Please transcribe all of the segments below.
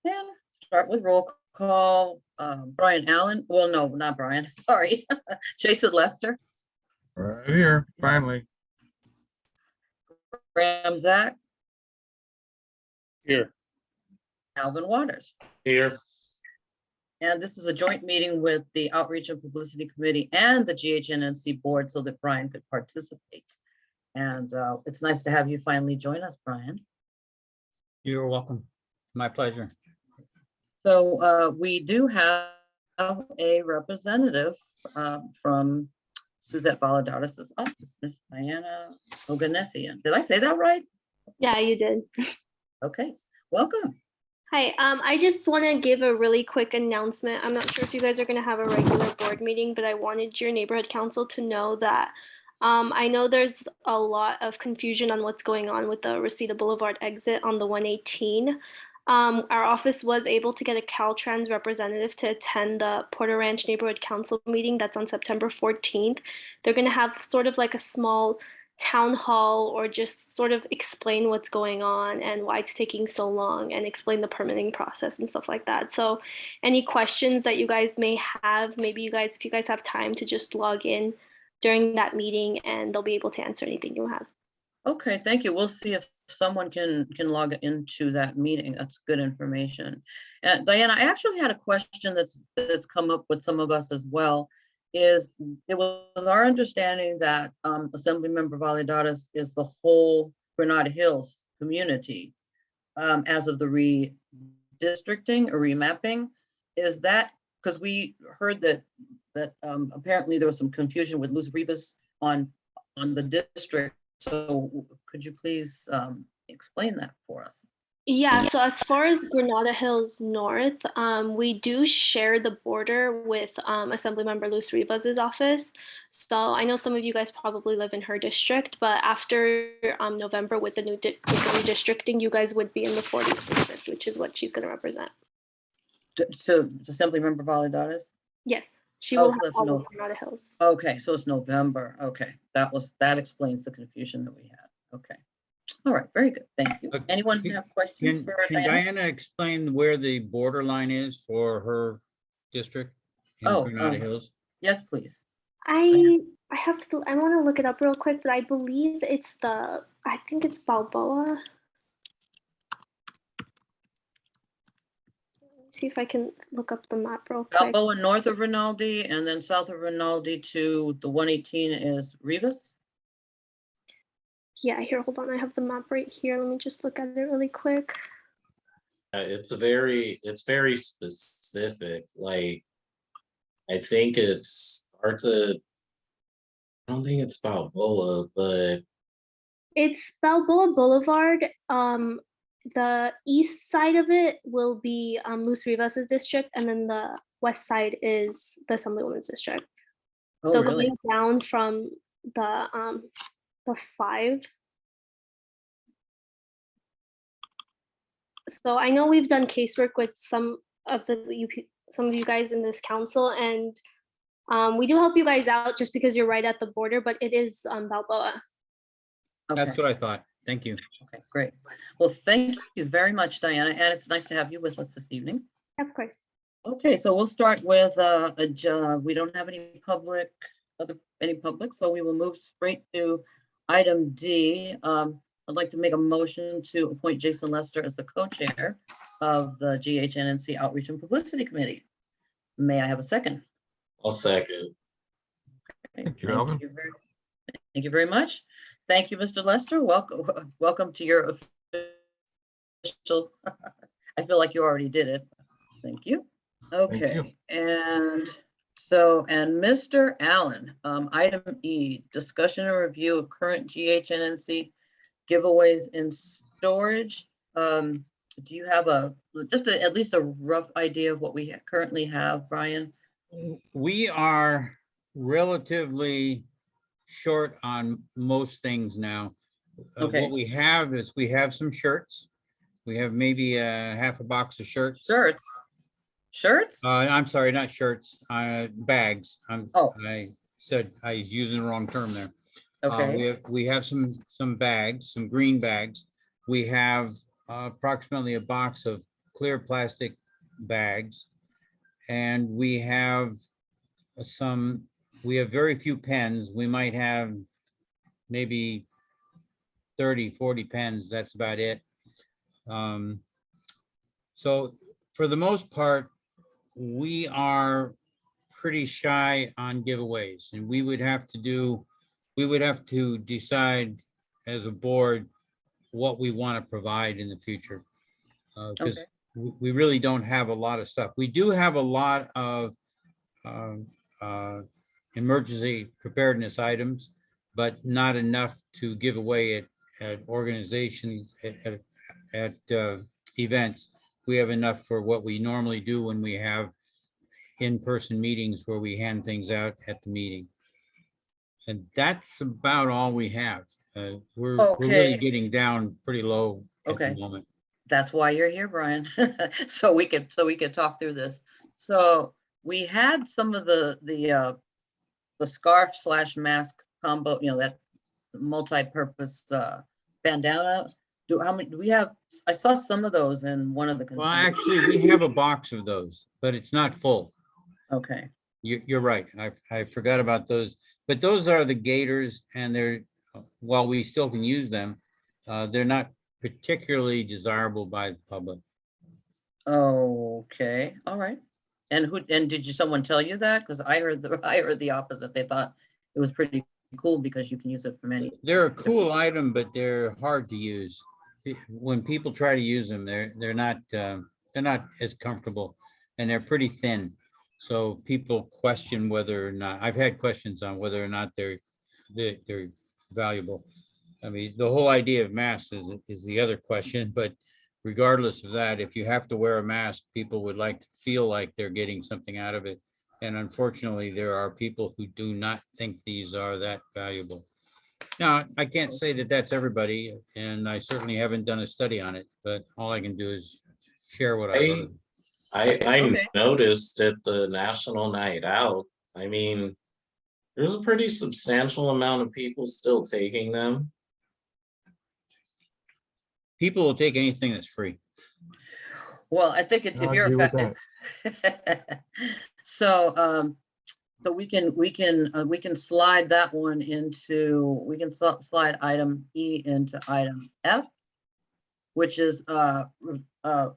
And start with roll call. Brian Allen, well, no, not Brian, sorry. Jason Lester, Right here, finally. Graham Zach, Here. Alvin Waters. Here. And this is a joint meeting with the Outreach and Publicity Committee and the GHNNC Board so that Brian could participate. And it's nice to have you finally join us, Brian. You're welcome. My pleasure. So we do have a representative from Suzette Valadares' office, Miss Diana Oganessian. Did I say that right? Yeah, you did. Okay, welcome. Hi, I just want to give a really quick announcement. I'm not sure if you guys are going to have a regular board meeting, but I wanted your neighborhood council to know that I know there's a lot of confusion on what's going on with the Reseda Boulevard exit on the 118. Our office was able to get a Caltrans representative to attend the Porter Ranch Neighborhood Council meeting that's on September 14th. They're going to have sort of like a small town hall or just sort of explain what's going on and why it's taking so long and explain the permitting process and stuff like that. So any questions that you guys may have, maybe you guys, if you guys have time to just log in during that meeting and they'll be able to answer anything you have. Okay, thank you. We'll see if someone can log into that meeting. That's good information. Diana, I actually had a question that's come up with some of us as well. It was our understanding that Assemblymember Valadares is the whole Granada Hills community as of the redistricting or remapping. Is that because we heard that apparently there was some confusion with Luz Rivas on the district? So could you please explain that for us? Yeah, so as far as Granada Hills North, we do share the border with Assemblymember Luz Rivas' office. So I know some of you guys probably live in her district, but after November with the new redistricting, you guys would be in the 40th district, which is what she's going to represent. So Assemblymember Valadares? Yes, she will Oh, have that's all of Granada Hills. Okay, so it's November. Okay, that explains the confusion that we had. Okay. All right, very good. Thank you. Anyone have questions for Can Diana? Diana explain where the borderline is for her district in Granada Hills? Yes, please. I want to look it up real quick, but I believe it's I think it's Balboa. See if I can look up the map real quick. Balboa north of Rinaldi and then south of Rinaldi to the 118 is Rivas. Yeah, here, hold on. I have the map right here. Let me just look at it really quick. It's very specific. Like, I think it starts at, I don't think it's Balboa, but It's Balboa Boulevard. The east side of it will be Luz Rivas' district, and then the west side is the Assemblywoman's district. Oh, So really? going down from the 5. So I know we've done casework with some of you guys in this council, and we do help you guys out just because you're right at the border, but it is Balboa. Okay. That's what I thought. Thank you. Okay, great. Well, thank you very much, Diana, and it's nice to have you with us this evening. Of course. Okay, so we'll start with we don't have any public, so we will move straight to item D. I'd like to make a motion to appoint Jason Lester as the co-chair of the GHNNC Outreach and Publicity Committee. May I have a second? I'll second. Okay, Thank you, Alvin. Thank you very much. Thank you, Mr. Lester. Welcome to your official. I feel like you already did it. Thank you. Okay, Thank you. and Mr. Allen, item E, discussion and review of current GHNNC giveaways in storage. Do you have at least a rough idea of what we currently have, Brian? We are relatively short on most things now. Okay. What we have is we have some shirts. We have maybe half a box of shirts. Shirts? I'm sorry, not shirts, bags. I said I was using the wrong term there. Okay. We have some bags, some green bags. We have approximately a box of clear plastic bags. And we have very few pens. We might have maybe 30, 40 pens. That's about it. So for the most part, we are pretty shy on giveaways, and we would have to decide as a board what we want to provide in the future. Because Okay. we really don't have a lot of stuff. We do have a lot of emergency preparedness items, but not enough to give away at organizations, at events. We have enough for what we normally do when we have in-person meetings where we hand things out at the meeting. And that's about all we have. We're really Okay. getting down pretty low at the Okay. moment. That's why you're here, Brian. So we could talk through this. So we had some of the scarf / mask combo, that multi-purpose bandana. How many do we have? I saw some of those in one of the. Well, actually, we have a box of those, but it's not full. Okay. You're right. I forgot about those, but those are the gaiters, and while we still can use them, they're not particularly desirable by the public. Okay. All right. And did someone tell you that? Because I heard the opposite. They thought it was pretty cool because you can use it for many. They're a cool item, but they're hard to use. When people try to use them, they're not as comfortable, and they're pretty thin. So people question whether or not, I've had questions on whether or not they're valuable. I mean, the whole idea of masks is the other question, but regardless of that, if you have to wear a mask, people would like to feel like they're getting something out of it. And unfortunately, there are people who do not think these are that valuable. Now, I can't say that that's everybody, and I certainly haven't done a study on it, but all I can do is share what I heard. I Okay. noticed at the National Night Out, I mean, there's a pretty substantial amount of people still taking them. People will take anything that's free. Well, I think if I'll you're agree with effective. So we can slide that one into, we can slide item E into item F, which is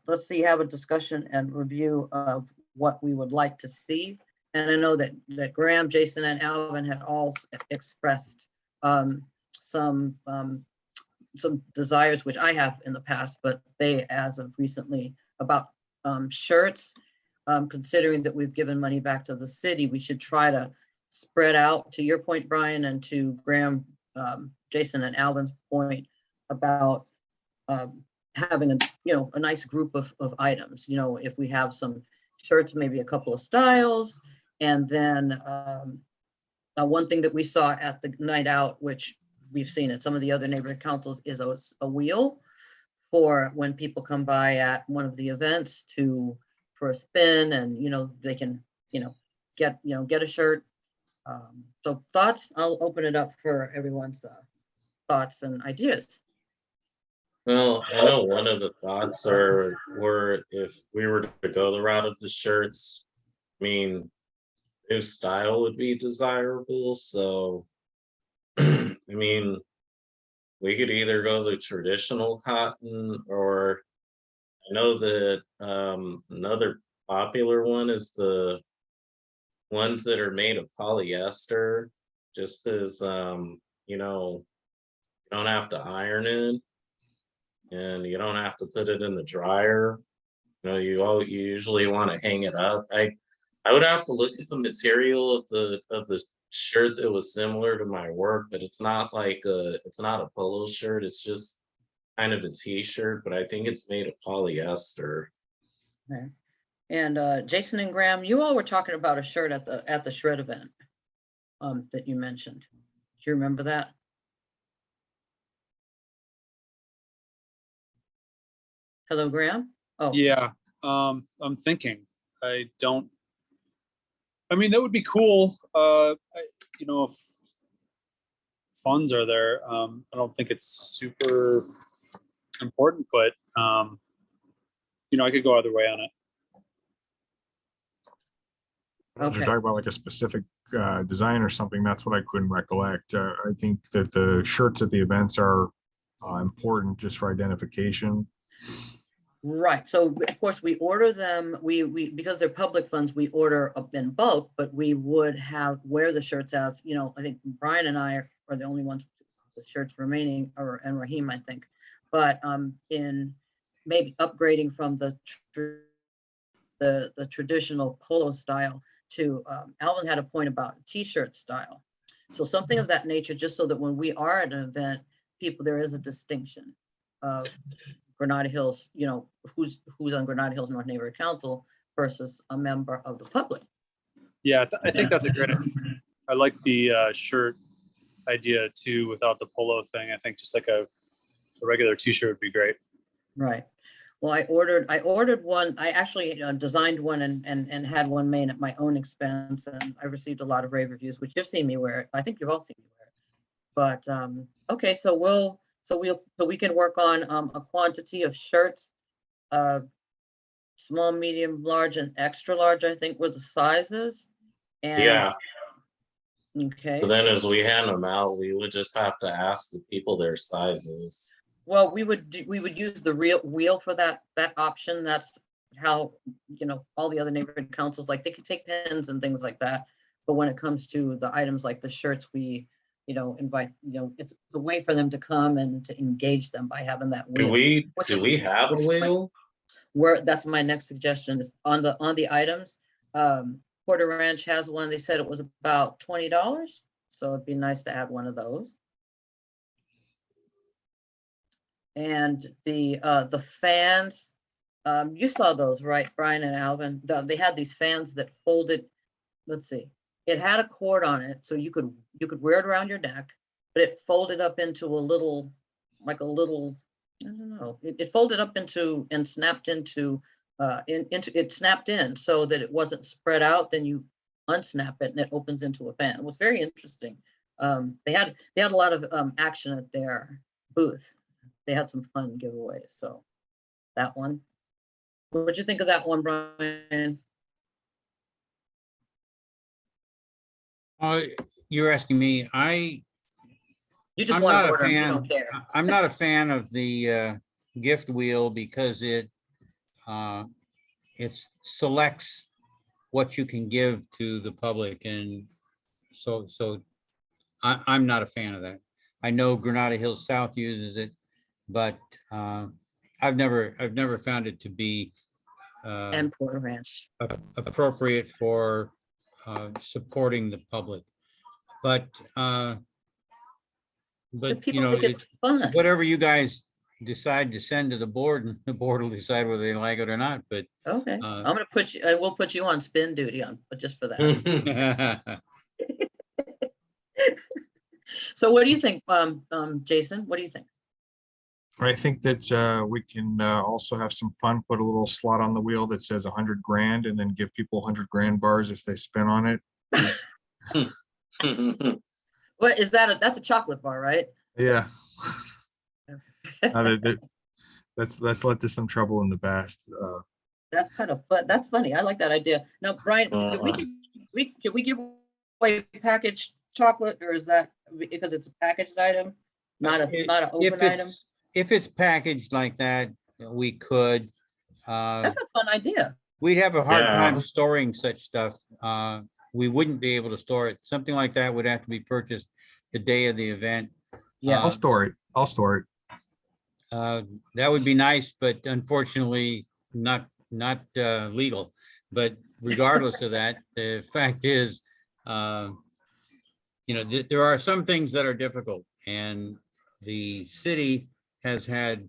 let's see, have a discussion and review of what we would like to see. And I know that Graham, Jason, and Alvin had all expressed some desires, which I have in the past, but they, as of recently, about shirts. Considering that we've given money back to the city, we should try to spread out, to your point, Brian, and to Graham, Jason, and Alvin's point about having a nice group of items. If we have some shirts, maybe a couple of styles, and then one thing that we saw at the night out, which we've seen at some of the other neighborhood councils, is a wheel for when people come by at one of the events for a spin, and they can get a shirt. So thoughts? I'll open it up for everyone's thoughts and ideas. Well, I know one of the thoughts were if we were to go the route of the shirts, I mean, new style would be desirable. So, I mean, we could either go the traditional cotton, or I know that another popular one is the ones that are made of polyester, just as you don't have to iron it, and you don't have to put it in the dryer. You usually want to hang it up. I would have to look at the material of the shirt that was similar to my work, but it's not a polo shirt. It's just kind of a t-shirt, but I think it's made of polyester. Okay. And Jason and Graham, you all were talking about a shirt at the shred event that you mentioned. Do you remember that? Hello, Graham? Oh, Yeah, I'm thinking. I mean, that would be cool. If funds are there, I don't think it's super important, but I could go either way on it. If you're Okay. talking about like a specific design or something, that's what I couldn't recollect. I think that the shirts at the events are important just for identification. Right, so of course, we order them, because they're public funds, we order up in bulk, but we would wear the shirts as, I think Brian and I are the only ones with shirts remaining, and Raheem, I think. But in maybe upgrading from the traditional polo style to, Alvin had a point about t-shirt style. So something of that nature, just so that when we are at an event, there is a distinction of Granada Hills, who's on Granada Hills North Neighborhood Council versus a member of the public. Yeah, I think that's a great. I like the shirt idea too, without the polo thing. I think just like a regular T-shirt would be great. Right. Well, I ordered one. I actually designed one and had one made at my own expense, and I received a lot of rave reviews, which you've seen me wear it. I think you've all seen me wear it. But okay, so we can work on a quantity of shirts, small, medium, large, and extra large, I think were the sizes. And Yeah. okay. So then as we hand them out, we would just have to ask the people their sizes. Well, we would use the real wheel for that option. That's how, all the other neighborhood councils, like, they could take pens and things like that. But when it comes to the items like the shirts, we, invite, it's a way for them to come and to engage them by having that wheel. Do we have a wheel? That's my next suggestion is on the items. Porter Ranch has one. They said it was about $20. So it'd be nice to add one of those. And the fans, you saw those, right, Brian and Alvin? They had these fans that folded. Let's see, it had a cord on it, so you could wear it around your neck, but it folded up into a little, I don't know. It folded up into and snapped into it snapped in so that it wasn't spread out. Then you unsnap it and it opens into a fan. It was very interesting. They had a lot of action at their booth. They had some fun giveaways. So that one. What'd you think of that one, Brian? You're asking me. You just I'm want not to a order them, you fan. don't care. I'm not a fan of the gift wheel because it selects what you can give to the public, and so I'm not a fan of that. I know Granada Hills South uses it, but I've never found it to be And Porter Ranch. appropriate for supporting the public. But People think it's fun. whatever you guys decide to send to the board, and the board will decide whether they like it or not. But Okay, I'm gonna put you. I will put you on spin duty but just for that. So what do you think, Jason? What do you think? I think that we can also have some fun, put a little slot on the wheel that says 100 grand and then give people 100 grand bars if they spin on it. What is that? That's a chocolate bar, right? Yeah. Let's let this some trouble in the past. That's kind of fun. That's funny. I like that idea. Now, Brian, can we give away packaged chocolate, or is that because it's a packaged item, not an open item? If it's packaged like that, we could. That's a fun idea. We'd have a hard time storing such stuff. We wouldn't be able to store it. Something like that would have to be purchased the day of the event. Yeah, I'll store it. That would be nice, but unfortunately not legal. But regardless of that, the fact is, there are some things that are difficult, and the city has had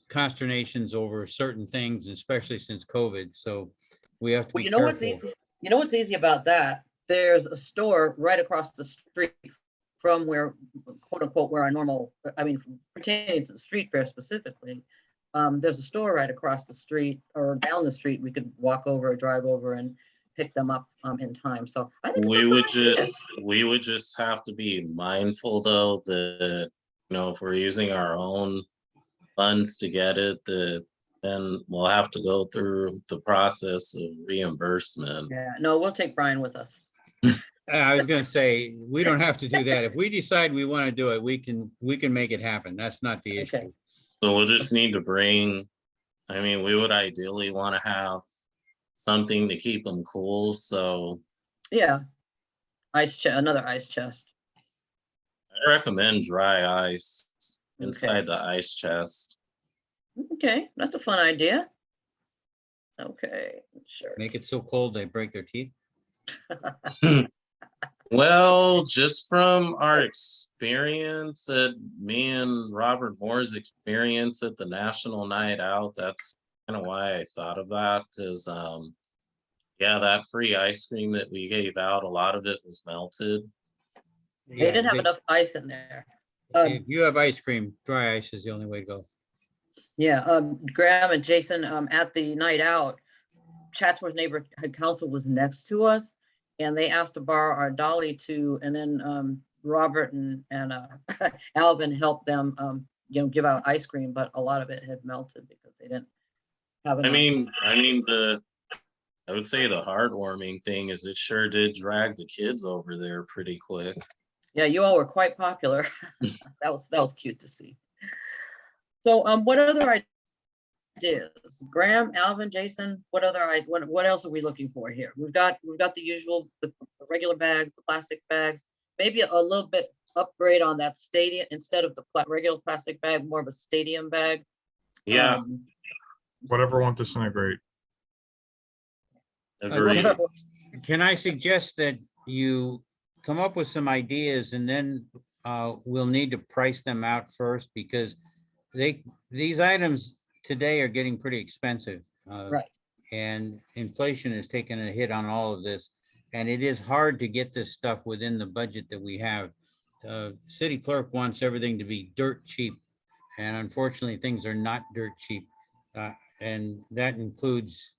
consternations over certain things, especially since COVID. So we have to be careful. What's easy? You know what's easy about that? There's a store right across the street from where, quote unquote, where our normal, pertaining to the street fair specifically. There's a store right across the street or down the street. We could walk over or drive over and pick them up in time. So I think we would just have to be mindful though that if we're using our own funds to get it, that then we'll have to go through the process of reimbursement. Yeah, no, we'll take Brian with us. I was gonna say, we don't have to do that. If we decide we want to do it, we can make it happen. That's not the Okay. issue. So we'll just need to bring, I mean, we would ideally want to have something to keep them cool, so Yeah. Ice chest, another ice chest. I recommend dry ice inside the ice chest. Okay, that's a fun idea. Okay, sure. Make it so cold they break their teeth. Well, just from our experience at me and Robert Moore's experience at the National Night Out, that's kind of why I thought of that, because yeah, that free ice cream that we gave out, a lot of it was melted. They Yeah, didn't have enough ice in there. if you have ice cream, dry ice is the only way to go. Yeah, Graham and Jason, at the night out, Chatsworth Neighborhood Council was next to us, and they asked to borrow our dolly too, and then Robert and Alvin helped them, give out ice cream, but a lot of it had melted because they didn't have enough. I would say the heartwarming thing is it sure did drag the kids over there pretty quick. Yeah, you all were quite popular. That was cute to see. So, what other ideas? Graham, Alvin, Jason, what else are we looking for here? We've got the usual, the regular bags, the plastic bags, maybe a little bit upgrade on that stadium, instead of the regular plastic bag, more of a stadium bag. Yeah, Whatever won't disintegrate. agreed. Can I suggest that you come up with some ideas and then we'll need to price them out first, because these items today are getting pretty expensive. Right. And inflation has taken a hit on all of this. And it is hard to get this stuff within the budget that we have. City clerk wants everything to be dirt cheap. And unfortunately, things are not dirt cheap. And that includes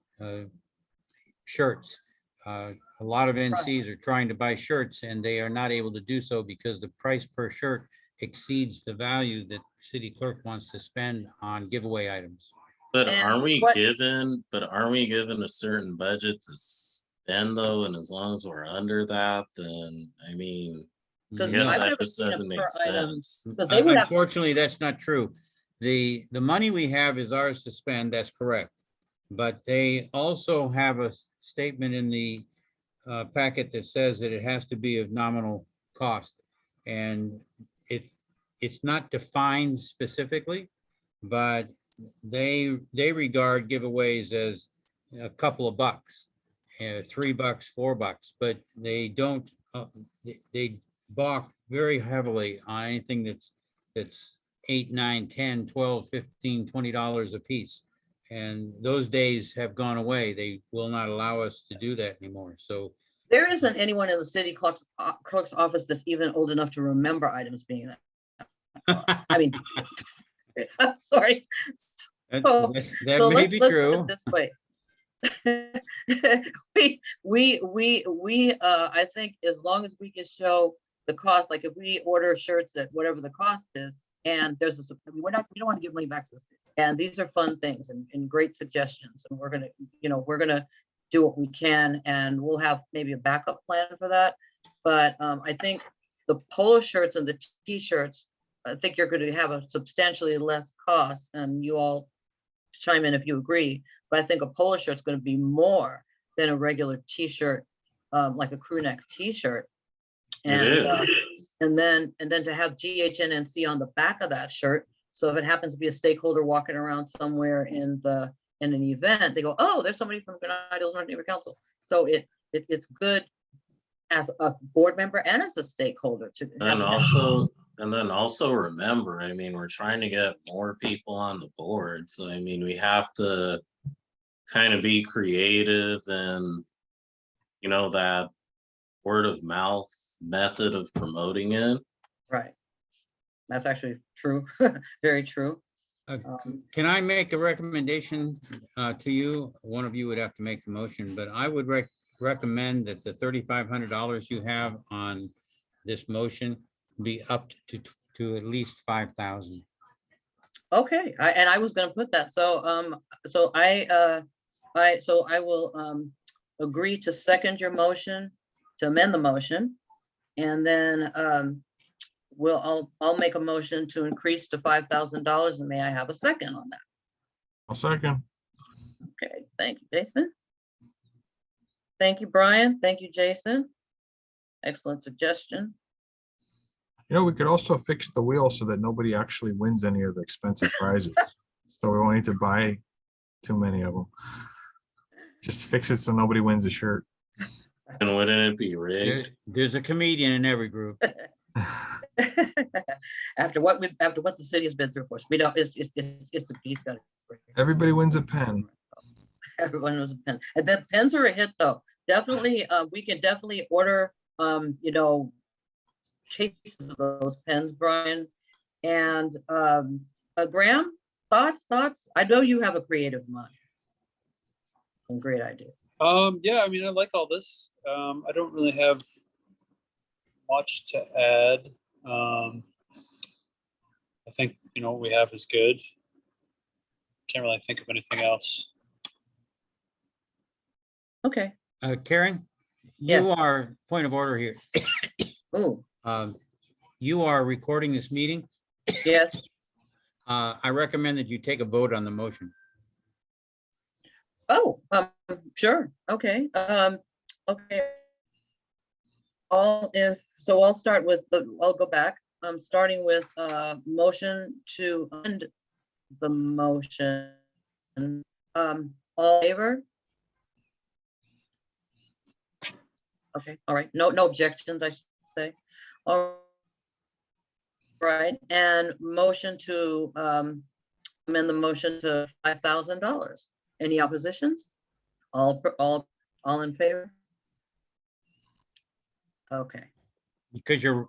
shirts. A lot of NCs are trying to buy shirts and they are not able to do so because the price per shirt exceeds the value that city clerk wants to spend on giveaway items. But And aren't we given a certain budget to spend though? And as long as we're under that, then I mean, I Because guess I've that never just seen it doesn't make per item. sense. Because they would have, Unfortunately, that's not true. The money we have is ours to spend, that's correct. But they also have a statement in the packet that says that it has to be of nominal cost. And it's not defined specifically, but they regard giveaways as a couple of bucks, $3, $4, but they don't, they balk very heavily on anything that's $8, $9, $10, $12, $15, $20 a piece. And those days have gone away. They will not allow us to do that anymore. So there isn't anyone in the city clerk's office that's even old enough to remember items being that. I mean, I'm sorry. that So may be let's put true. it this way. we I think as long as we can show the cost, like if we order shirts at whatever the cost is, and there's we don't want to give money back to the city. And these are fun things and great suggestions. And we're gonna do what we can, and we'll have maybe a backup plan for that. But I think the polo shirts and the t-shirts, I think you're going to have a substantially less cost, and you all chime in if you agree. But I think a polo shirt is going to be more than a regular t-shirt, like a crew neck t-shirt. And and then to have GHNNC on the back of that shirt. So if it happens to be a stakeholder walking around somewhere in an event, they go, oh, there's somebody from United Hills North Neighborhood Council. So it's good as a board member and as a stakeholder to and then also remember, I mean, we're trying to get more people on the board. So I mean, we have to kind of be creative and that word of mouth method of promoting it. Right. That's actually true. Very true. Can I make a recommendation to you? One of you would have to make the motion, but I would recommend that the $3,500 you have on this motion be upped to at least 5,000. Okay, and I was gonna put that, so, so I will, agree to second your motion, to amend the motion. And then, I'll make a motion to increase to $5,000, and may I have a second on that? I'll second. Okay, thank you, Jason. Thank you, Brian. Thank you, Jason. Excellent suggestion. We could also fix the wheel so that nobody actually wins any of the expensive prizes. So we won't need to buy too many of them. Just fix it so nobody wins a shirt. And wouldn't it be rigged? There's a comedian in every group. After what the city has been through, of course, we don't, he's got it. Everybody wins a pen. Everyone knows a pen. And then pens are a hit though. Definitely, we can definitely order, cases of those pens, Brian. And Graham, thoughts? I know you have a creative mind. Some great ideas. Yeah, I mean, I like all this. I don't really have much to add. I think, what we have is good. Can't really think of anything else. Okay. Karen, Yes. you are, point of order here. Oh, You are recording this meeting. yes. I recommend that you take a vote on the motion. Oh, sure. Okay. Okay. I'll start with I'll go back. I'm starting with motion to end the motion. All in favor? Okay, all right. No objections, I should say. All right, and motion to amend the motion to $5,000. Any oppositions? All in favor? Okay. Because you're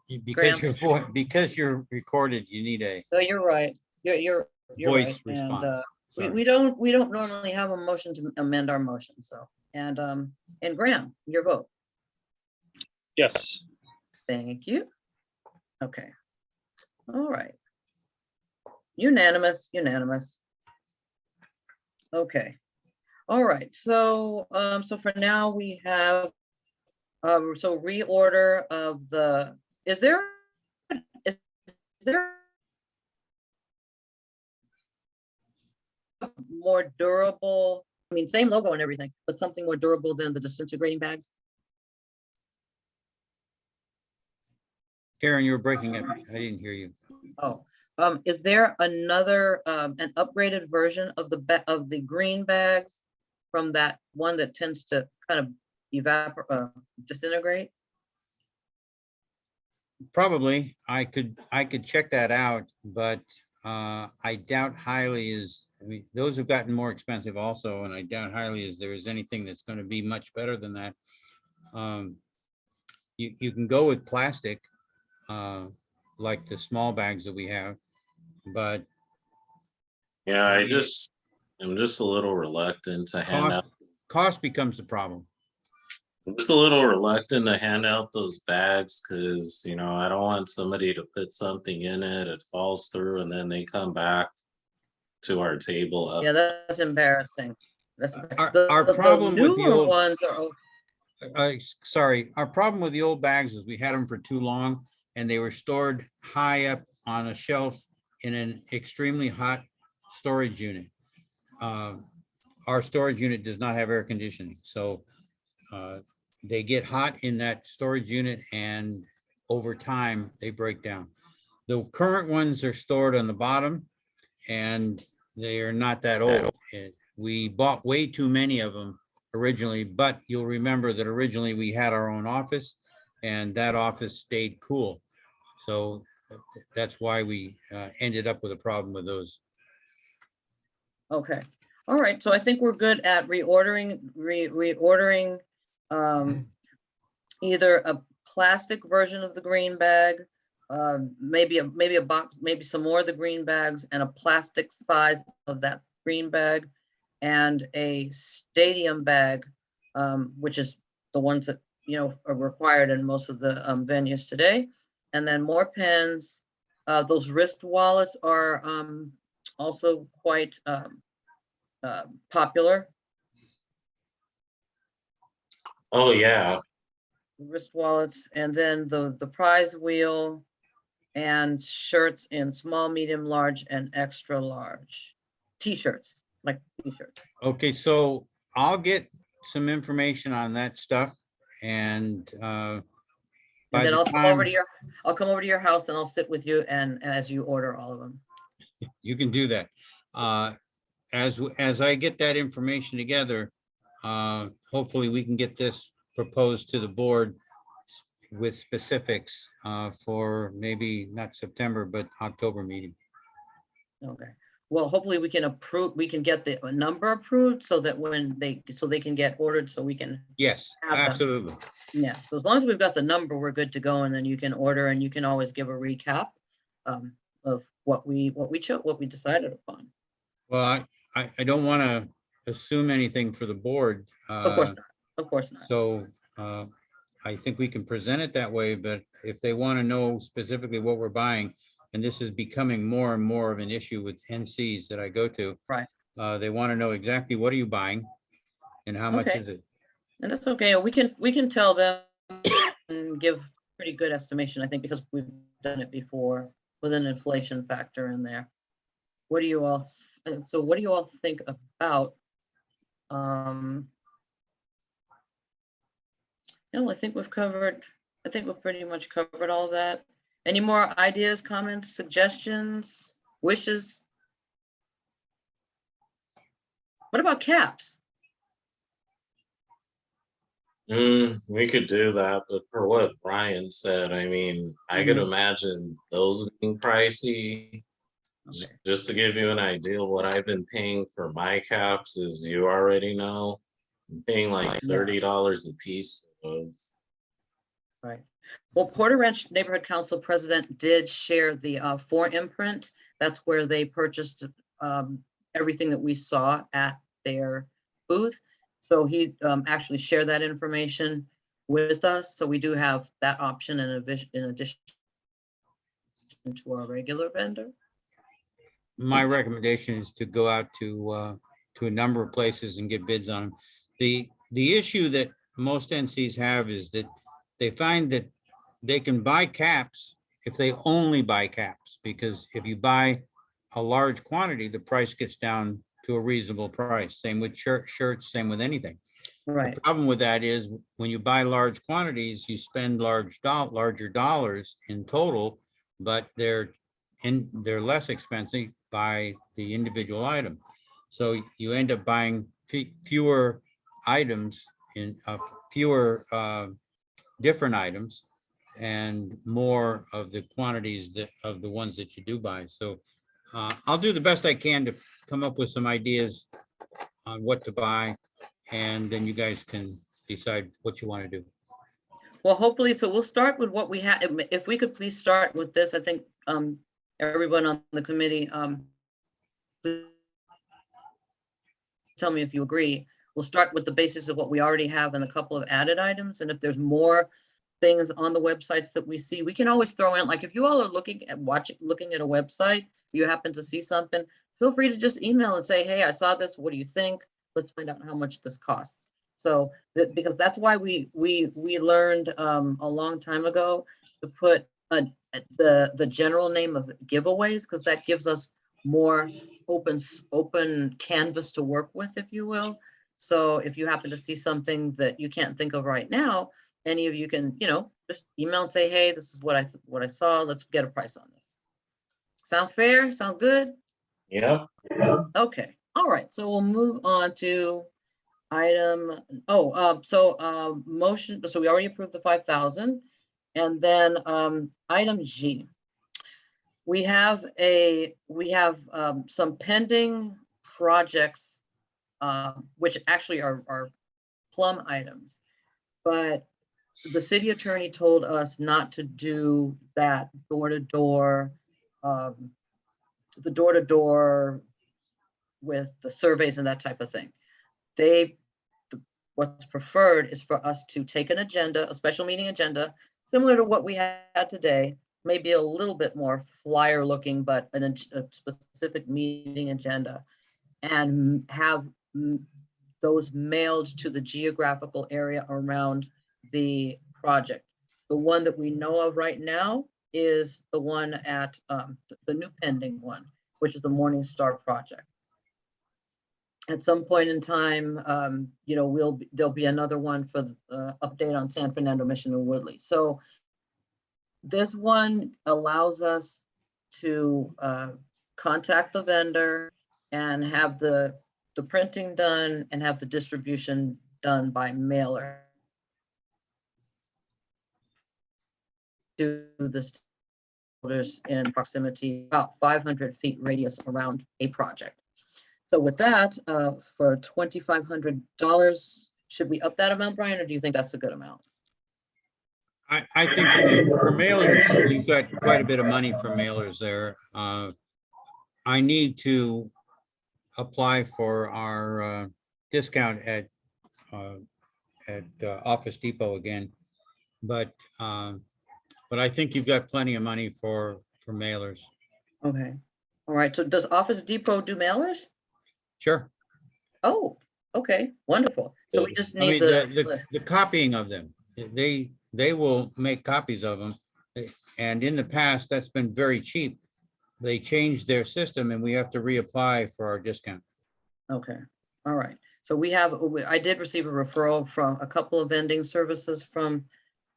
recorded, you need a So you're right. You're voice right. And response. Sorry. we don't normally have a motion to amend our motion. So and Graham, your vote. Yes. Thank you. Okay. All right. Unanimous. Okay. All right. So so for now we have so reorder of the, is there more durable, I mean, same logo and everything, but something more durable than the disintegrating bags? Karen, you were breaking up. I didn't hear you. Oh, is there another an upgraded version of the green bags from that one that tends to kind of disintegrate? Probably, I could check that out, but I doubt highly those have gotten more expensive also, and I doubt highly there is anything that's going to be much better than that. You can go with plastic, like the small bags that we have, but Yeah, I'm just a little reluctant to hand out. cost becomes the problem. I'm just a little reluctant to hand out those bags because, I don't want somebody to put something in it, it falls through, and then they come back to our table up. Yeah, that's embarrassing. Our problem with the newer old ones are, sorry, our problem with the old bags is we had them for too long and they were stored high up on a shelf in an extremely hot storage unit. Our storage unit does not have air conditioning, so they get hot in that storage unit and over time they break down. The current ones are stored on the bottom and they are not that old. We bought way too many of them originally, but you'll remember that originally we had our own office and that office stayed cool. So that's why we ended up with a problem with those. okay. All right, so I think we're good at reordering either a plastic version of the green bag, maybe a box, maybe some more of the green bags, and a plastic size of that green bag, and a stadium bag, which is the ones that are required in most of the venues today, and then more pens. Those wrist wallets are also quite popular. Oh, yeah. Wrist wallets, and then the prize wheel and shirts in small, medium, large, and extra large. T-shirts, like T-shirts. Okay, so I'll get some information on that stuff and And by then the I'll come over time to I'll come over to your house and I'll sit with you and as you order all of them. you can do that. As I get that information together, hopefully we can get this proposed to the board with specifics for maybe not September, but October meeting. Okay. Well, hopefully we can get the number approved so that so they can get ordered so we can Yes, have them. absolutely. Yeah, so as long as we've got the number, we're good to go, and then you can order and you can always give a recap of what we decided upon. Well, I don't want to assume anything for the board. Of course not. Of course not. So I think we can present it that way, but if they want to know specifically what we're buying, and this is becoming more and more of an issue with NCs that I go to. Right. They want to know exactly what are you buying and how much Okay. is it? And that's okay. We can tell them and give pretty good estimation, I think, because we've done it before with an inflation factor in there. What do you all, so what do you all think about? No, I think we've pretty much covered all of that. Any more ideas, comments, suggestions, wishes? What about caps? We could do that, but for what Brian said, I mean, I could imagine those being pricey. Okay. Just to give you an idea, what I've been paying for my caps is, you already know, I'm paying like $30 a piece for those. Right. Well, Porter Ranch Neighborhood Council President did share the 4imprint. That's where they purchased everything that we saw at their booth. So he actually shared that information with us. So we do have that option in addition to our regular vendor. My recommendation is to go out to a number of places and get bids on them. The issue that most NCs have is that they find that they can buy caps if they only buy caps, because if you buy a large quantity, the price gets down to a reasonable price. Same with shirts, same with anything. Right. The problem with that is when you buy large quantities, you spend larger dollars in total, but they're less expensive by the individual item. So you end up buying fewer items in fewer different items and more of the quantities of the ones that you do buy. So I'll do the best I can to come up with some ideas on what to buy, and then you guys can decide what you want to do. Well, hopefully, so we'll start with what we have. If we could please start with this, I think everyone on the committee, tell me if you agree. We'll start with the basis of what we already have and a couple of added items. And if there's more things on the websites that we see, we can always throw in, like if you all are looking at a website, you happen to see something, feel free to just email and say, hey, I saw this, what do you think? Let's find out how much this costs. So because that's why we learned a long time ago to put the general name of giveaways, because that gives us more open canvas to work with, if you will. So if you happen to see something that you can't think of right now, any of you can, just email and say, hey, this is what I saw. Let's get a price on this. Sound fair? Sound good? Yep. Okay. All right. So we'll move on to item. Motion. So we already approved the 5,000, and then item G. We have some pending projects, which actually are plum items, but the city attorney told us not to do that door-to-door, the door-to-door with the surveys and that type of thing. What's preferred is for us to take an agenda, a special meeting agenda, similar to what we had today, maybe a little bit more flyer looking, but a specific meeting agenda, and have those mailed to the geographical area around the project. The one that we know of right now is the one at the new pending one, which is the Morning Star project. At some point in time, there'll be another one for the update on San Fernando Mission and Woodley. So this one allows us to contact the vendor and have the printing done and have the distribution done by mailer to the stakeholders in proximity, about 500 feet radius around a project. So with that, for $2,500, should we up that amount, Brian, or do you think that's a good amount? I think for mailers, we've got quite a bit of money for mailers there. I need to apply for our discount at Office Depot again. But I think you've got plenty of money for mailers. Okay. All right. So does Office Depot do mailers? Sure. Oh, okay. Wonderful. So we just I need mean, the list. the copying of them, they will make copies of them. And in the past, that's been very cheap. They changed their system and we have to reapply for our discount. Okay. All right. So I did receive a referral from a couple of vending services from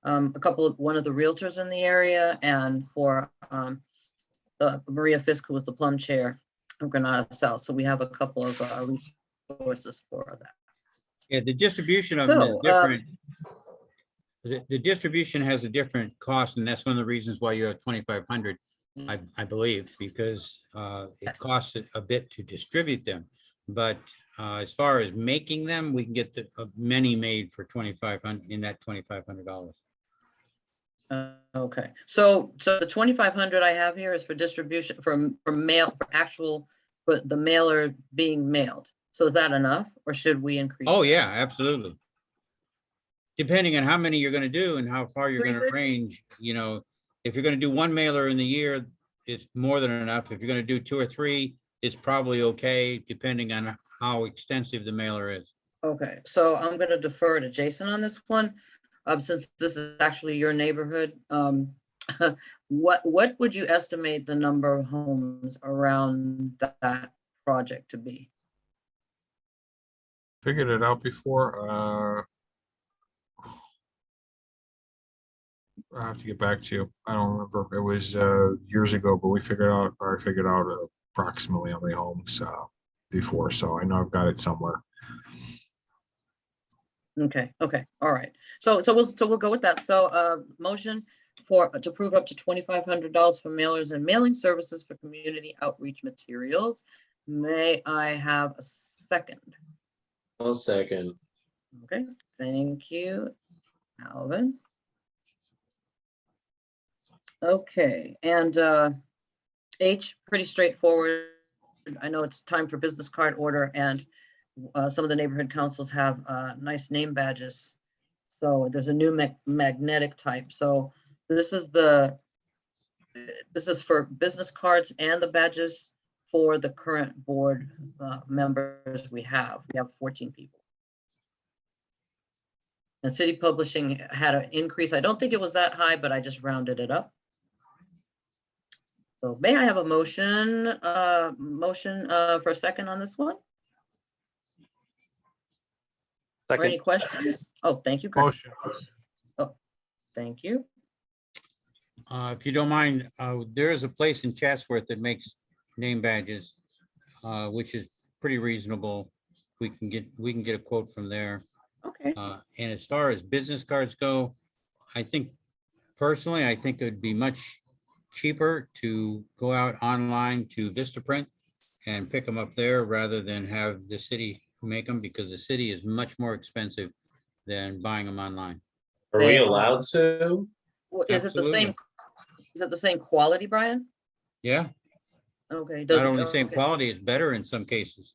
one of the realtors in the area, and for Maria Fisk, who was the plum chair of Granada South. So we have a couple of resources for that. Yeah, the distribution of them is So, different. The distribution has a different cost, and that's one of the reasons why you have 2,500, I believe, because it Yes. costs a bit to distribute them. But as far as making them, we can get many made for 2,500 in that $2,500. Okay, so the 2,500 I have here is for distribution, for the mailer being mailed. So is that enough, or should we increase? Oh, that? yeah, absolutely. Depending on how many you're going to do and how far you're going to 350? range, if you're going to do one mailer in the year, it's more than enough. If you're going to do 2 or 3, it's probably okay, depending on how extensive the mailer is. Okay, so I'm going to defer to Jason on this one, since this is actually your neighborhood. What would you estimate the number of homes around that project to be? Figured it out before. I have to get back to you. I don't remember. It was years ago, but I figured out approximately how many homes before. So I know I've got it somewhere. Okay, all right. So we'll go with that. So motion to approve up to $2,500 for mailers and mailing services for community outreach materials. May I have a second? One second. Okay, thank you, Alvin. Okay, and H, pretty straightforward. I know it's time for business card order, and some of the neighborhood councils have nice name badges. So there's a new magnetic type. So this is for business cards and the badges for the current board members we have. We have 14 people. And City Publishing had an increase. I don't think it was that high, but I just rounded it up. So may I have a motion for a second on this one? Or any Second. questions? Oh, thank you. Greg. Motion. Oh, thank you. If you don't mind, there is a place in Chatsworth that makes name badges, which is pretty reasonable. We can get a quote from there. Okay. And as far as business cards go, I think personally, I think it would be much cheaper to go out online to Vistaprint and pick them up there rather than have the city make them, because the city is much more expensive than buying them online. Are we allowed to? Well, is it the same? Absolutely. Is it the same quality, Brian? Yeah, Okay. not only same okay. quality, it's better in some cases.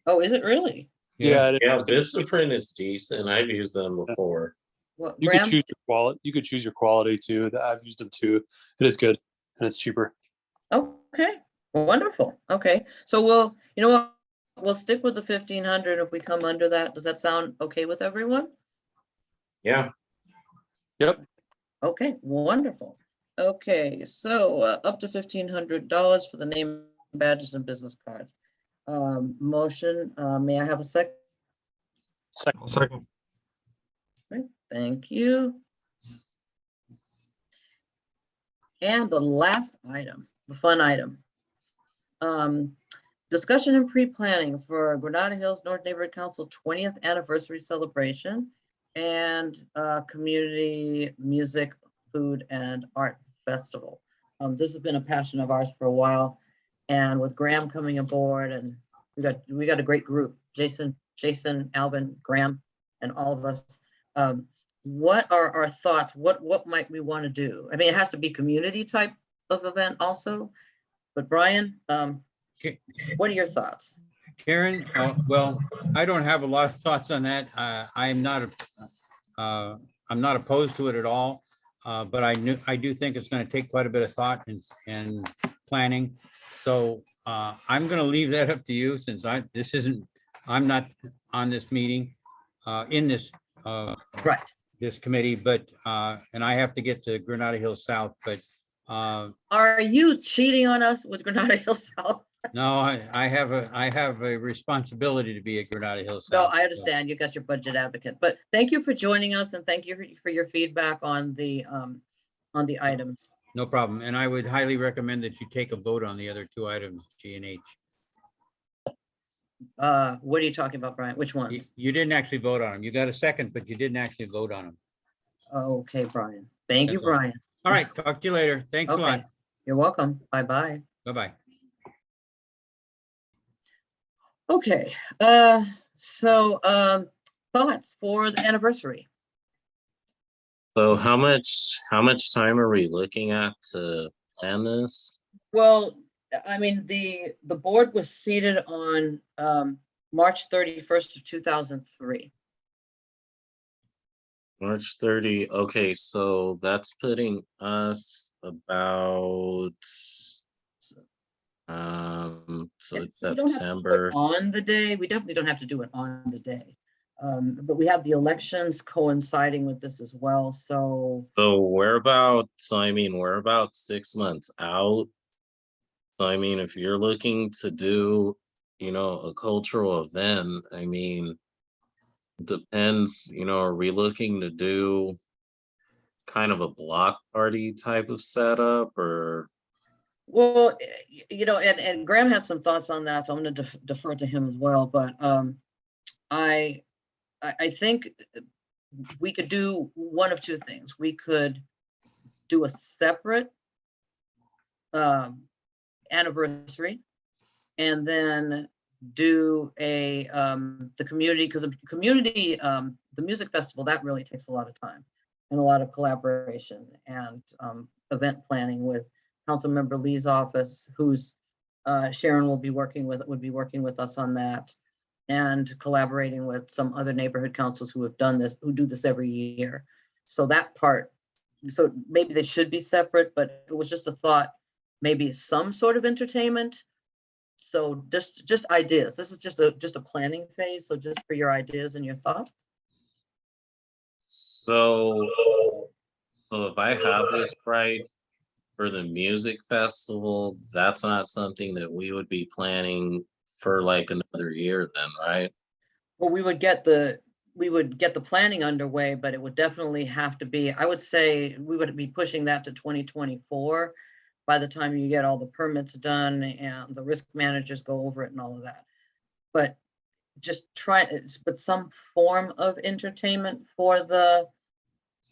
Oh, is it really? Yeah. Yeah, Vistaprint is decent. I've used them before. What, You could Graham? choose your quality. You could choose your quality too. I've used them too. It is good and it's cheaper. Okay, wonderful. Okay, so we'll, you know what? We'll stick with the 1,500 if we come under that. Does that sound okay with everyone? Yeah, Yep. Okay, wonderful. Okay, so up to $1,500 for the name badges and business cards. Motion, may I have a second? I'll second. Right, thank you. And the last item, the fun item. Discussion and pre-planning for Granada Hills North Neighborhood Council 20th anniversary celebration and community music, food, and art festival. This has been a passion of ours for a while, and with Graham coming aboard, and we got a great group, Jason, Alvin, Graham, and all of us. What are our thoughts? What might we want to do? I mean, it has to be community type of event also, but Brian, Okay. what are your thoughts? Karen, well, I don't have a lot of thoughts on that. I'm not opposed to it at all. But I do think it's going to take quite a bit of thought and planning. So I'm going to leave that up to you since I'm not on this meeting, in this Right. this committee, but and I have to get to Granada Hills South, but Are you cheating on us with Granada Hills South? no, I have a responsibility to be at Granada Hills No, South. I understand. You got your budget advocate, but thank you for joining us and thank you for your feedback on the items. No problem. And I would highly recommend that you take a vote on the other two items, G and H. What are you talking about, Brian? Which ones? You didn't actually vote on them. You got a second, but you didn't actually vote on them. Okay, Brian. Thank you, That's all. Brian. All right, talk to you later. Thanks a Okay, lot. you're welcome. Bye-bye. Bye-bye. Okay, so thoughts for the anniversary? so how much time are we looking at to plan this? Well, I mean, the board was seated on March 31st of 2003. March 30, okay, so that's putting us about, so Yeah, it's so we don't have to do it September. on the day. We definitely don't have to do it on the day. But we have the elections coinciding with this as well, so. So we're about 6 months out. So I mean, if you're looking to do, a cultural event, I mean, depends, are we looking to do kind of a block party type of setup or? Well, and Graham had some thoughts on that, so I'm going to defer to him as well. But I think we could do one of two things. We could do a separate anniversary, and then do the community, because the community, the music festival, that really takes a lot of time and a lot of collaboration and event planning with Councilmember Lee's office, who's Sharon would be working with us on that, and collaborating with some other neighborhood councils who do this every year. So that part, so maybe they should be separate, but it was just a thought, maybe some sort of entertainment. So just ideas. This is just a planning phase. So just for your ideas and your thoughts. So if I have this right, for the music festival, that's not something that we would be planning for like another year then, right? Well, we would get the planning underway, but it would definitely have to be, I would say we would be pushing that to 2024 by the time you get all the permits done and the risk managers go over it and all of that. But but some form of entertainment for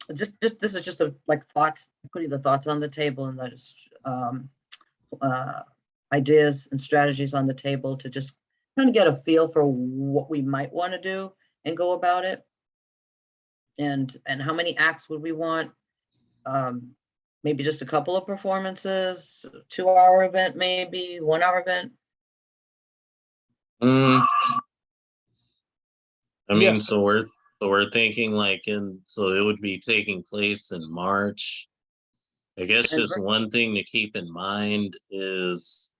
this is just like thoughts, putting the thoughts on the table, and that is ideas and strategies on the table to just kind of get a feel for what we might want to do and go about it. And how many acts would we want? Maybe just a couple of performances, 2-hour event, maybe 1-hour event. I mean, Yes. so So we're thinking like so it would be taking place in March. I guess And just one thing to keep in mind is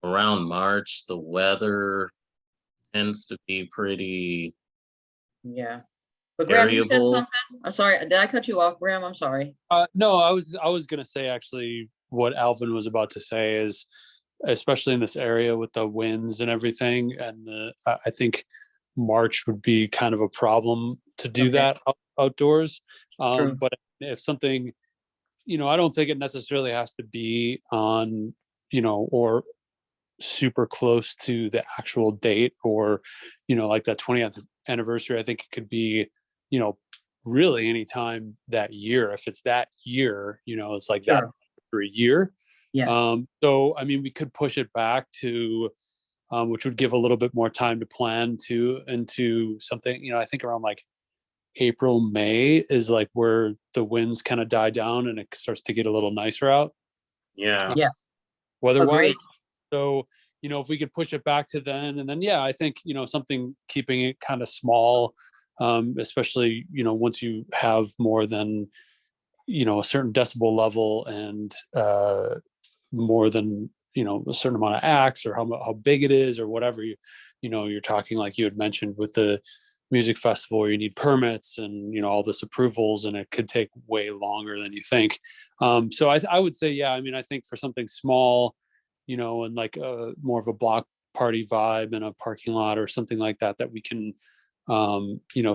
around March, the weather tends to be pretty yeah. But Graham, you said variable. something? I'm sorry, did I cut you off, Graham? I'm sorry. No, I was gonna say actually what Alvin was about to say is, especially in this area with the winds and everything, and I think March would be kind of a problem to do Okay. that outdoors. True. But if something, I don't think it necessarily has to be on, or super close to the actual date, or like that 20th anniversary. I think it could be, really anytime that year. If it's that year, it's like that Sure. for a year. Yeah. So I mean, we could push it back to, which would give a little bit more time to plan into something, I think around like April, May is like where the winds kind of die down and it starts to get a little nicer out Yeah. Yes. weather-wise. Agreed. So, if we could push it back to then, and then, yeah, I think, something keeping it kind of small, especially, once you have more than, a certain decibel level and more than, a certain amount of acts, or how big it is, or whatever you're talking, like you had mentioned with the music festival, where you need permits and, all this approvals, and it could take way longer than you think. So I would say, yeah, I mean, I think for something small, and like more of a block party vibe in a parking lot or something like that, that we can,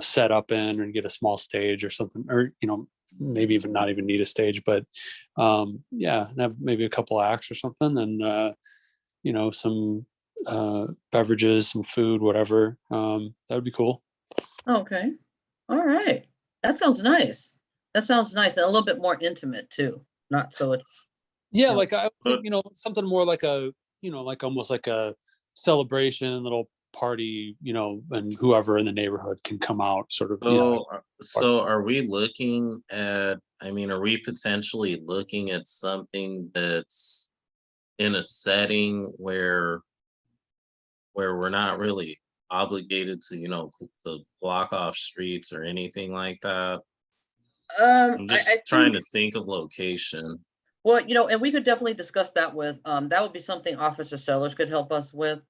set up in and get a small stage or something, or, maybe even not even need a stage, but yeah, and have maybe a couple acts or something, and some beverages, some food, whatever. That would be cool. Okay. All right. That sounds nice. That sounds nice and a little bit more intimate too. Not so it's, Yeah, Yeah. like I would think, something more like like almost like a celebration, little party, and whoever in the neighborhood can come out, sort of. So are we looking at, I mean, are we potentially looking at something that's in a setting where we're not really obligated to, to block off streets or anything like that? I'm just I trying think, to think of location. well, and we could definitely discuss that with, that would be something Officer Sellers could help us with.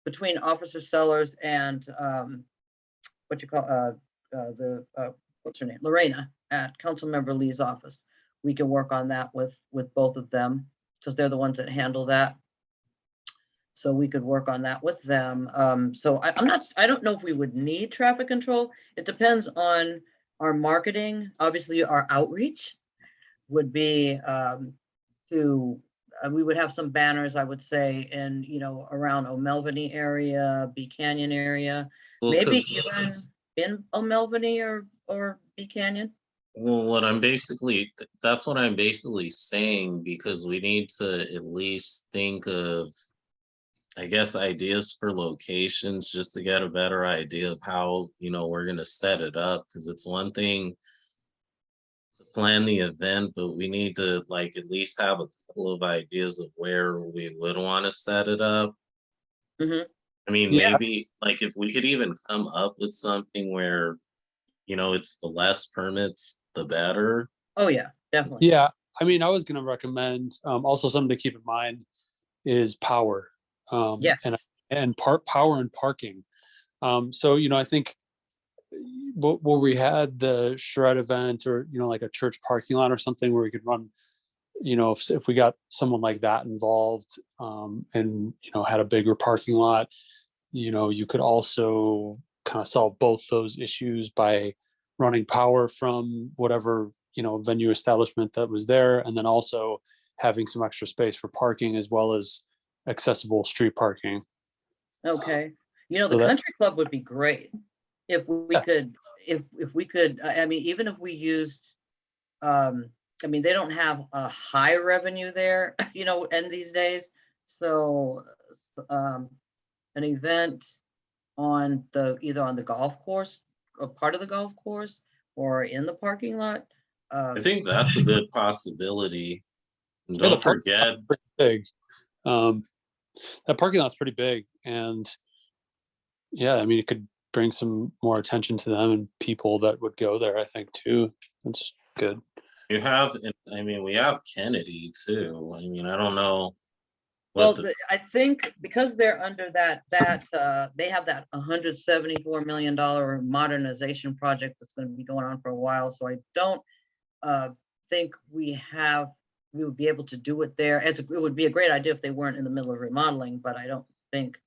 Between Officer Sellers and, what you call, what's her name? Lorena at Councilmember Lee's office. We can work on that with both of them, because they're the ones that handle that. So we could work on that with them. So I don't know if we would need traffic control. It depends on our marketing. Obviously, our outreach would be, we would have some banners, I would say, in, around O'Melveny area, B Canyon area, Well, maybe 'cause- even in O'Melveny or B Canyon. Well, that's what I'm basically saying, because we need to at least think of, I guess, ideas for locations, just to get a better idea of how, we're gonna set it up, because it's one thing to plan the event, but we need to like at least have a couple of ideas of where we would want to set it up. Mhm. I mean, Yeah. maybe like if we could even come up with something where, it's the less permits, the better. Oh, yeah, definitely. Yeah, I mean, I was going to recommend, also something to keep in mind is power, Yes. and power and parking. So I think where we had the shred event, or like a church parking lot or something, where we could run, if we got someone like that involved, and had a bigger parking lot, you could also kind of solve both those issues by running power from whatever venue establishment that was there, and then also having some extra space for parking, as well as accessible street parking. Okay. So The that- country club would be great if we Yeah. could, if we could, I mean, even if we used, I mean, they don't have a high revenue there, in these days. So, an event on either on the golf course, or part of the golf course, or in the parking lot. I think that's a good possibility. And Yeah, the don't parking forget, pretty big. That parking lot's pretty big, and yeah, I mean, it could bring some more attention to them and people that would go there, I think too. That's good. You have, I mean, we have Kennedy too. I mean, I don't know. Well, What the, I think because they're under that, they have that $174 million modernization project that's going to be going on for a while. So I don't think we would be able to do it there. It would be a great idea if they weren't in the middle of remodeling, but I don't think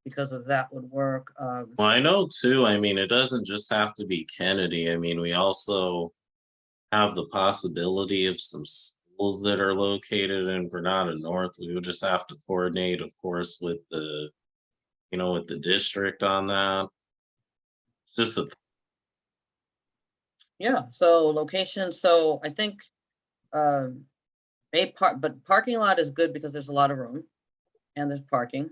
because of that would work. well, I know too, I mean, it doesn't just have to be Kennedy. I mean, we also have the possibility of some schools that are located in Granada North. We would just have to coordinate, of course, with the, with the district on that. It's just a, Yeah, so location, so I think but parking lot is good because there's a lot of room and there's parking.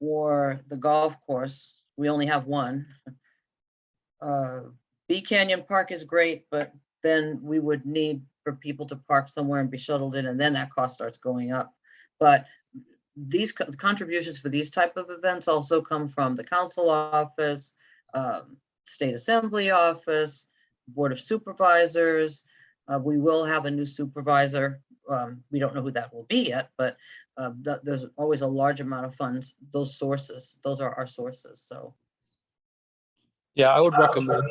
For the golf course, we only have one. Bee Canyon Park is great, but then we would need for people to park somewhere and be shuttled in, and then that cost starts going up. But these contributions for these type of events also come from the council office, state assembly office, board of supervisors. We will have a new supervisor. We don't know who that will be yet, but there's always a large amount of funds. Those are our sources. So Yeah, I would recommend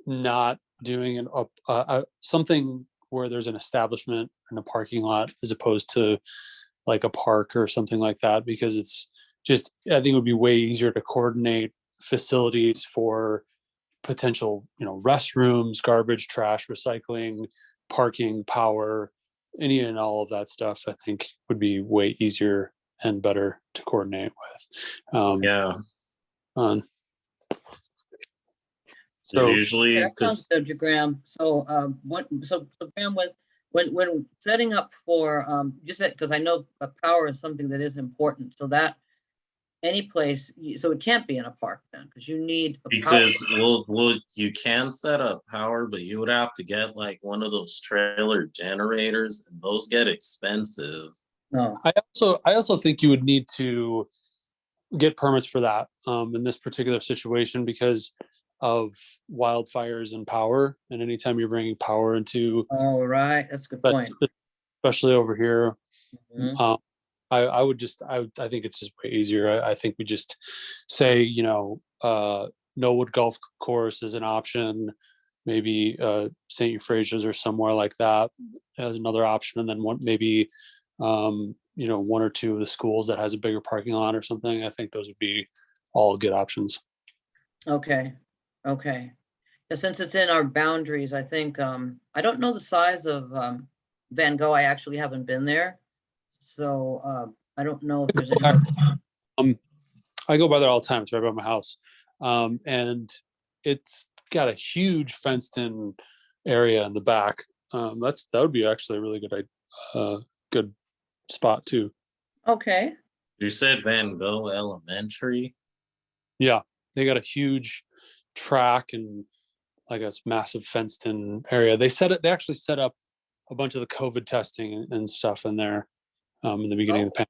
not doing something where there's an establishment in a parking lot as opposed to like a park or something like that, because it's just, I think it would be way easier to coordinate facilities for potential, restrooms, garbage, trash, recycling, parking, power, any and all of that stuff. I think would be way easier and better to coordinate with. yeah. On so Usually, that sounds because good, Graham. So so Graham, when setting up for just that, because I know power is something that is important. So that any place, so it can't be in a park then, because you need a power. well, you can set up power, but you would have to get like one of those trailer generators, and those get expensive. No. I also think you would need to get permits for that in this particular situation because of wildfires and power. And anytime you're bringing power into, All right, that's a good point. especially over here, Mhm. I think it's just way easier. I think we just say, Norwood Golf Course is an option, maybe St. Euphrasia's or somewhere like that as another option, and then maybe one or two of the schools that has a bigger parking lot or something. I think those would be all good options. Okay. Yeah, since it's in our boundaries, I think I don't know the size of Van Gogh. I actually haven't been there, so I don't know if there's any. I go by there all the time. It's right by my house, and it's got a huge fenced-in area in the back. That would be actually a really good spot too. Okay. You said Van Gogh Elementary. Yeah, they got a huge track and like a massive fenced-in area. They actually set up a bunch of the COVID testing and stuff in there in the beginning of the pandemic.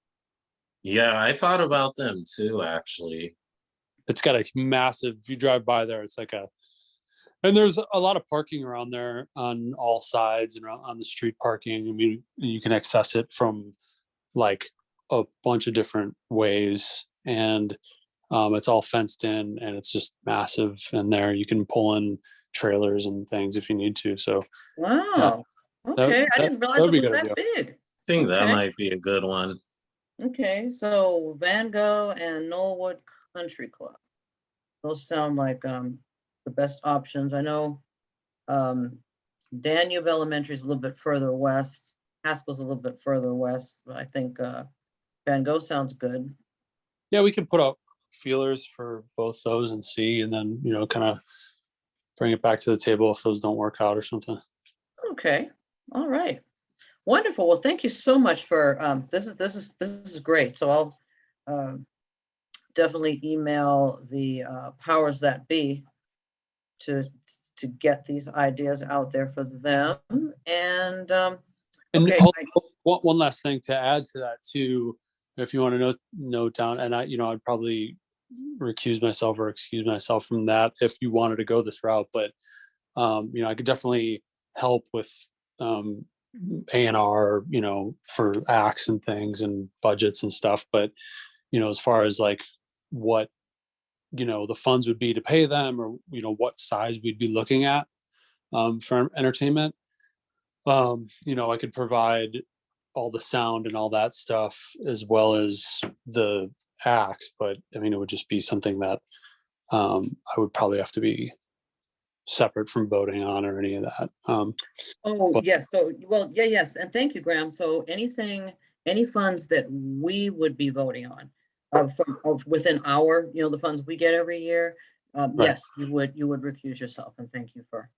Yeah, I thought about them too, actually. It's got a massive, if you drive by there, it's like and there's a lot of parking around there on all sides and on the street parking. I mean, you can access it from like a bunch of different ways, and it's all fenced in, and it's just massive in there. You can pull in trailers and things if you need to. So Wow. Okay, I didn't realize it was that big. I think that Okay. might be a good one. Okay, so Van Gogh and Knollwood Country Club. Those sound like the best options. I know Danube Elementary is a little bit further west. Haskell's a little bit further west, but I think Van Gogh sounds good. Yeah, we could put out feelers for both those and see, and then kind of bring it back to the table if those don't work out or something. Okay, all right, wonderful. Well, thank you so much for this is great. So I'll definitely email the powers that be to get these ideas out there for them. And okay, one last thing to add to that too, if you want to note down, and I'd probably recuse myself or excuse myself from that if you wanted to go this route, but I could definitely help with A&R, for acts and things and budgets and stuff. But, as far as like what, the funds would be to pay them, or, what size we'd be looking at for entertainment, I could provide all the sound and all that stuff as well as the acts. But I mean, it would just be something that I would probably have to be separate from voting on or any of that. Oh, But- yes, so, well, yeah, yes, and thank you, Graham. So any funds that we would be voting on of within our, the funds we get every year, Right. yes, you would recuse yourself, and thank you for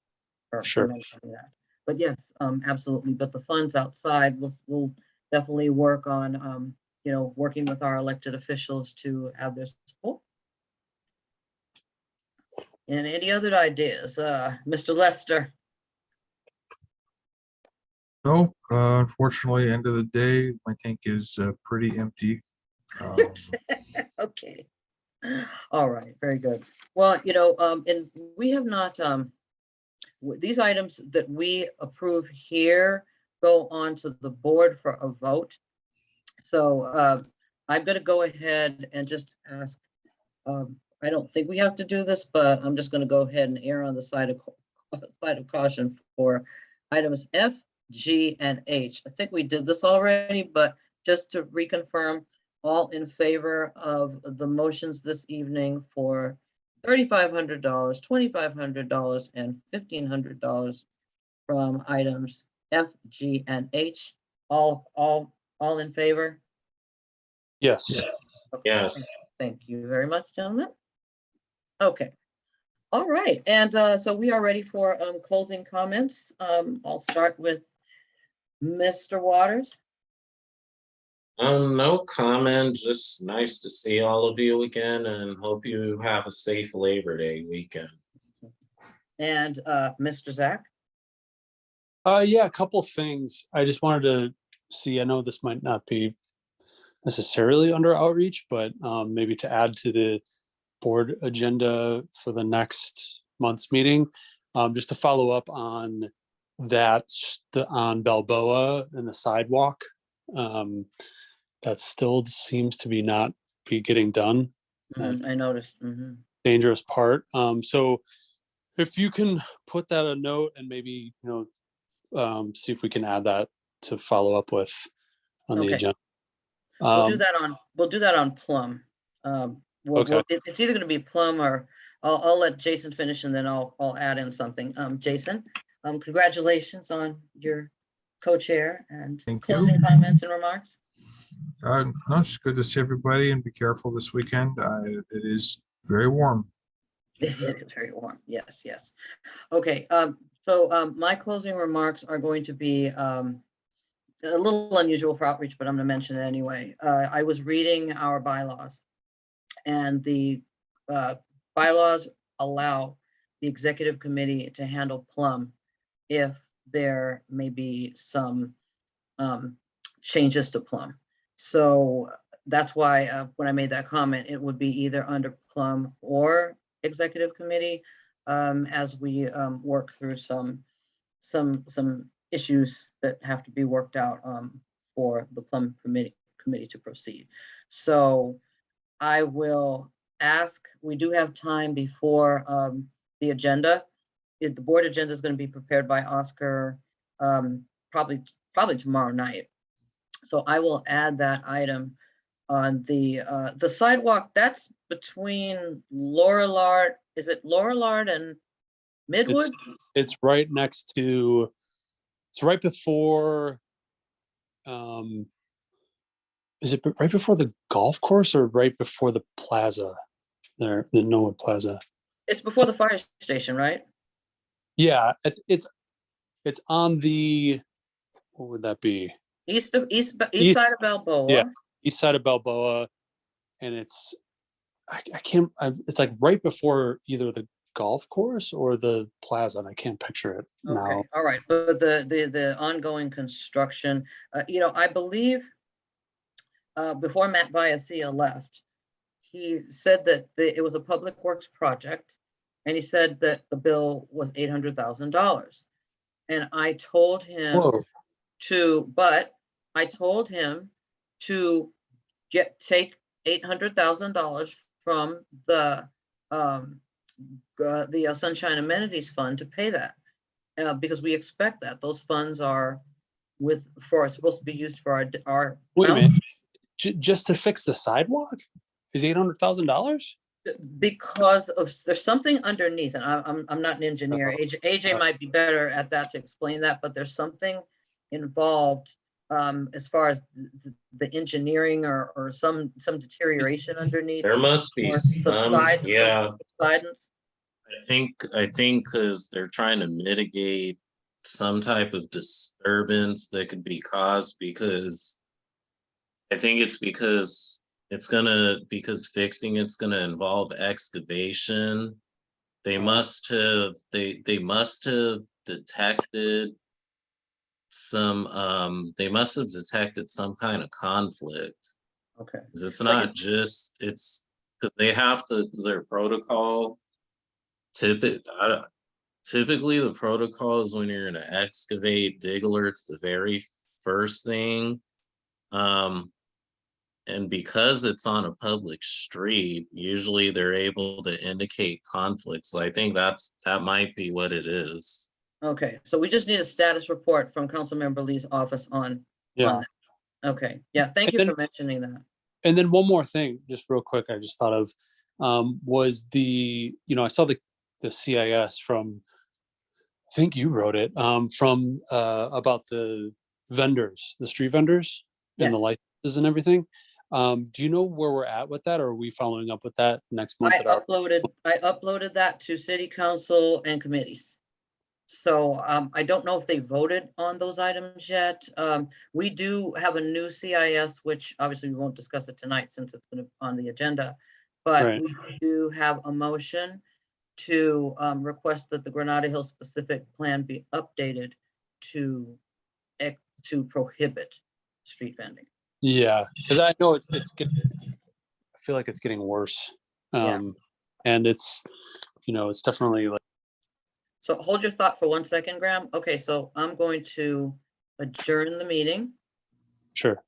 Sure. mentioning that. But yes, absolutely, but the funds outside, we'll definitely work on, working with our elected officials to have their support. And any other ideas, Mr. Lester? No, unfortunately, end of the day, my tank is pretty empty. Okay. All right, very good. Well, and we have not, these items that we approve here go on to the board for a vote. So I'm going to go ahead and just ask, I don't think we have to do this, but I'm just going to go ahead and err on the side of caution for items F, G, and H. I think we did this already, but just to reconfirm, all in favor of the motions this evening for $3,500, $2,500, and $1,500 from items F, G, and H. All in favor? Yes. Okay, Yes. Thank you very much, gentlemen. Okay. All right, and so we are ready for closing comments. I'll start with Mr. Waters. No comment, just nice to see all of you again and hope you have a safe Labor Day weekend. And Mr. Zach. Yeah, a couple things. I just wanted to see, I know this might not be necessarily under outreach, but maybe to add to the board agenda for the next month's meeting, just to follow up on that on Balboa and the sidewalk. That still seems to be not be getting done. I noticed. Mhm. Dangerous part. So if you can put that a note and maybe, see if we can add that to follow up with on the Okay. agenda. We'll do that on Plum. Okay. It's either going to be Plum or I'll let Jason finish and then I'll add in something. Jason, congratulations on your co-chair and Thank you. closing comments and remarks. No, it's good to see everybody and be careful this weekend. It is very warm. It is very warm. Yes, yes. Okay, so my closing remarks are going to be a little unusual for outreach, but I'm going to mention it anyway. I was reading our bylaws, and the bylaws allow the executive committee to handle Plum if there may be some changes to Plum. So that's why when I made that comment, it would be either under Plum or executive committee as we work through some issues that have to be worked out for the Plum committee to proceed. So I will ask, we do have time before the agenda. The board agenda is going to be prepared by Oscar probably tomorrow night. So I will add that item on the sidewalk. That's between Laurelard. Is it Laurelard and Midwood? It's right next to, it's right before, is it right before the golf course or right before the plaza there, the Norwood Plaza? It's before the fire station, right? Yeah, it's on the, what would that be? East side of Balboa. Yeah. East side of Balboa, and it's it's like right before either the golf course or the plaza, and I can't picture it now. Okay, all right, but the ongoing construction, I believe before Matt Biasia left, he said that it was a public works project, and he said that the bill was $800,000. And I told him Whoa, but I told him to take $800,000 from the Sunshine Amenities Fund to pay that. Because we expect that those funds are it's supposed to be used for our. wait a minute, fountains. just to fix the sidewalk is $800,000? Because there's something underneath, and I'm not an engineer. AJ might be better at that to explain that, but there's something involved as far as the engineering or some deterioration underneath. There must be or some, yeah. subsidence. I think because they're trying to mitigate some type of disturbance that could be caused because I think it's because fixing it's gonna involve excavation. They must have detected some kind of conflict. Okay. 'Cause it's not just, it's because they have to, their protocol. Typically the protocol is when you're gonna excavate, dig alerts the very first thing. And because it's on a public street, usually they're able to indicate conflicts. So I think that might be what it is. Okay, so we just need a status report from Councilmember Lee's office on Yeah. that. Okay, yeah, thank And you then- for mentioning that. And then one more thing, just real quick, I just thought of, was I saw the CIS from, I think you wrote it, from about the vendors, the street vendors and the Yes. licenses and everything. Do you know where we're at with that? Or are we following up with that next month? I uploaded that to city council and committees. So I don't know if they voted on those items yet. We do have a new CIS, which obviously we won't discuss it tonight since it's gonna on the agenda. But Right. we do have a motion to request that the Granada Hills specific plan be updated to prohibit street vending. Yeah, because I know it's getting, I feel like it's getting worse. Yeah. And it's definitely like, So hold your thought for 1 second, Graham. Okay, so I'm going to adjourn the meeting. sure.